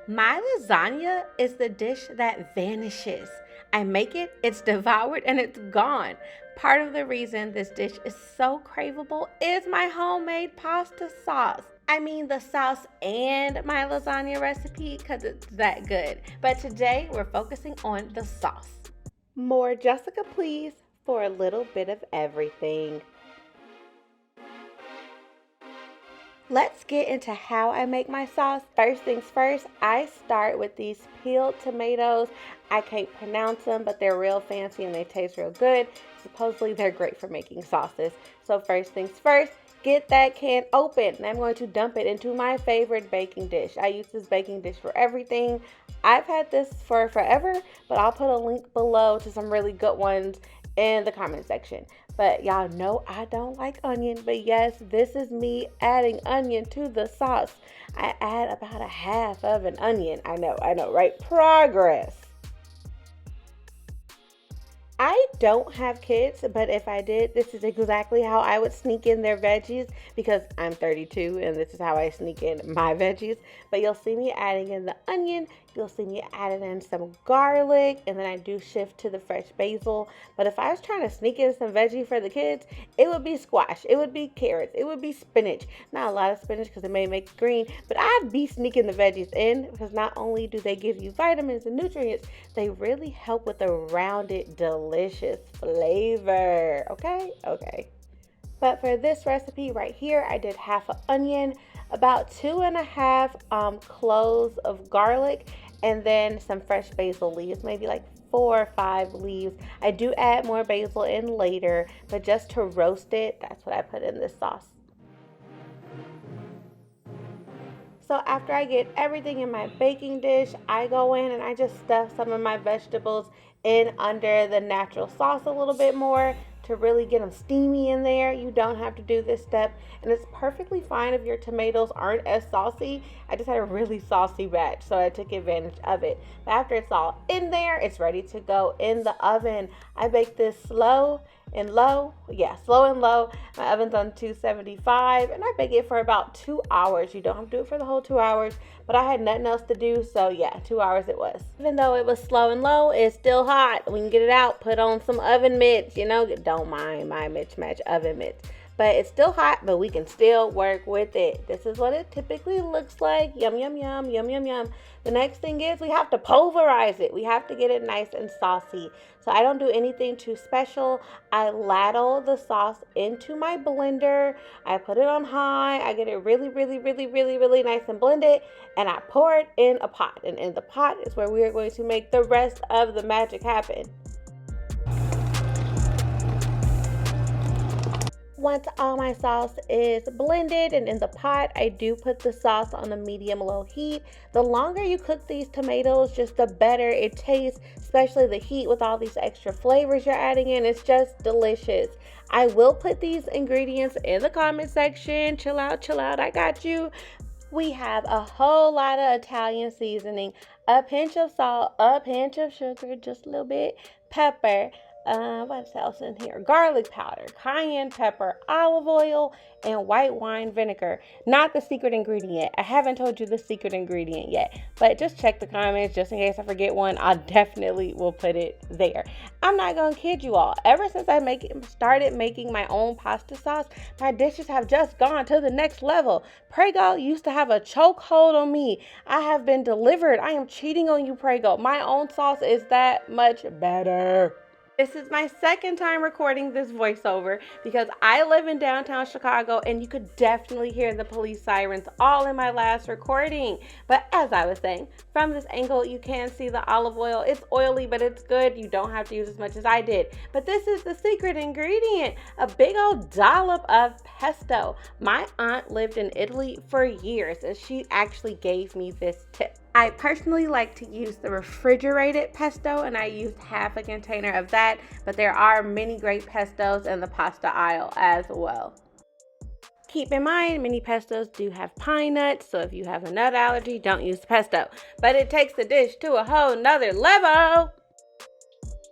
My lasagna is the dish that vanishes. I make it, it's devoured, and it's gone. Part of the reason this dish is so craveable is my homemade pasta sauce. I mean the sauce and my lasagna recipe because it's that good. But today we're focusing on the sauce. More Jessica, please, for a little bit of everything. Let's get into how I make my sauce. First things first, I start with these peeled tomatoes. I can't pronounce them, but they're real fancy and they taste real good. Supposedly they're great for making sauces. So first things first, get that can open and I'm going to dump it into my favorite baking dish. I use this baking dish for everything. I've had this for forever, but I'll put a link below to some really good ones in the comment section. But y'all know I don't like onion, but yes, this is me adding onion to the sauce. I add about a half of an onion. I know, right? Progress. I don't have kids, but if I did, this is exactly how I would sneak in their veggies because I'm 32 and this is how I sneak in my veggies. But you'll see me adding in the onion, you'll see me adding in some garlic, and then I do shift to the fresh basil. But if I was trying to sneak in some veggie for the kids, it would be squash, it would be carrots, it would be spinach. Not a lot of spinach because it may make it green, but I'd be sneaking the veggies in because not only do they give you vitamins and nutrients, they really help with a rounded, delicious flavor. Okay. But for this recipe right here, I did half an onion, about 2.5 cloves of garlic, and then some fresh basil leaves, maybe like 4 or 5 leaves. I do add more basil in later, but just to roast it, that's what I put in this sauce. So after I get everything in my baking dish, I go in and I just stuff some of my vegetables in under the natural sauce a little bit more to really get them steamy in there. You don't have to do this step, and it's perfectly fine if your tomatoes aren't as saucy. I just had a really saucy batch, so I took advantage of it. But after it's all in there, it's ready to go in the oven. I bake this slow and low. My oven's on 275, and I bake it for about 2 hours. You don't have to do it for the whole 2 hours, but I had nothing else to do, so yeah, 2 hours it was. Even though it was slow and low, it's still hot. We can get it out, put on some oven mitts, don't mind my mismatch oven mitts. But it's still hot, but we can still work with it. This is what it typically looks like. Yum, yum, yum, yum, yum, yum. The next thing is we have to pulverize it. We have to get it nice and saucy. So I don't do anything too special. I ladle the sauce into my blender. I put it on high. I get it really, really, really, really, really nice and blended. And I pour it in a pot. And in the pot is where we are going to make the rest of the magic happen. Once all my sauce is blended and in the pot, I do put the sauce on a medium-low heat. The longer you cook these tomatoes, just the better it tastes, especially the heat with all these extra flavors you're adding in. It's just delicious. I will put these ingredients in the comment section. Chill out, I got you. We have a whole lot of Italian seasoning, a pinch of salt, a pinch of sugar, just a little bit, pepper, what else in here? Garlic powder, cayenne pepper, olive oil, and white wine vinegar. Not the secret ingredient. I haven't told you the secret ingredient yet, but just check the comments just in case I forget one. I definitely will put it there. I'm not gonna kid you all. Ever since I started making my own pasta sauce, my dishes have just gone to the next level. Prego used to have a chokehold on me. I have been delivered. I am cheating on you, Prego. My own sauce is that much better. This is my second time recording this voiceover because I live in downtown Chicago and you could definitely hear the police sirens all in my last recording. But as I was saying, from this angle, you can see the olive oil. It's oily, but it's good. You don't have to use as much as I did. But this is the secret ingredient, a big old dollop of pesto. My aunt lived in Italy for years and she actually gave me this tip. I personally like to use the refrigerated pesto and I used half a container of that, but there are many great pestos in the pasta aisle as well. Keep in mind, many pestos do have pine nuts, so if you have a nut allergy, don't use pesto. But it takes the dish to a whole nother level.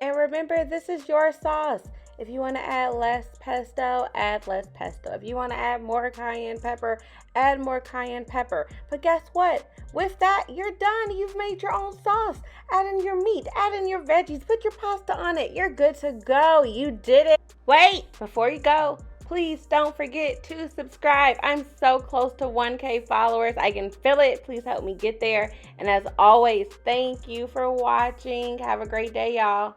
And remember, this is your sauce. If you want to add less pesto, add less pesto. If you want to add more cayenne pepper, add more cayenne pepper. But guess what? With that, you're done. You've made your own sauce. Add in your meat, add in your veggies, put your pasta on it. You're good to go. You did it. Wait, before you go, please don't forget to subscribe. I'm so close to 1K followers. I can feel it. Please help me get there. And as always, thank you for watching. Have a great day, y'all.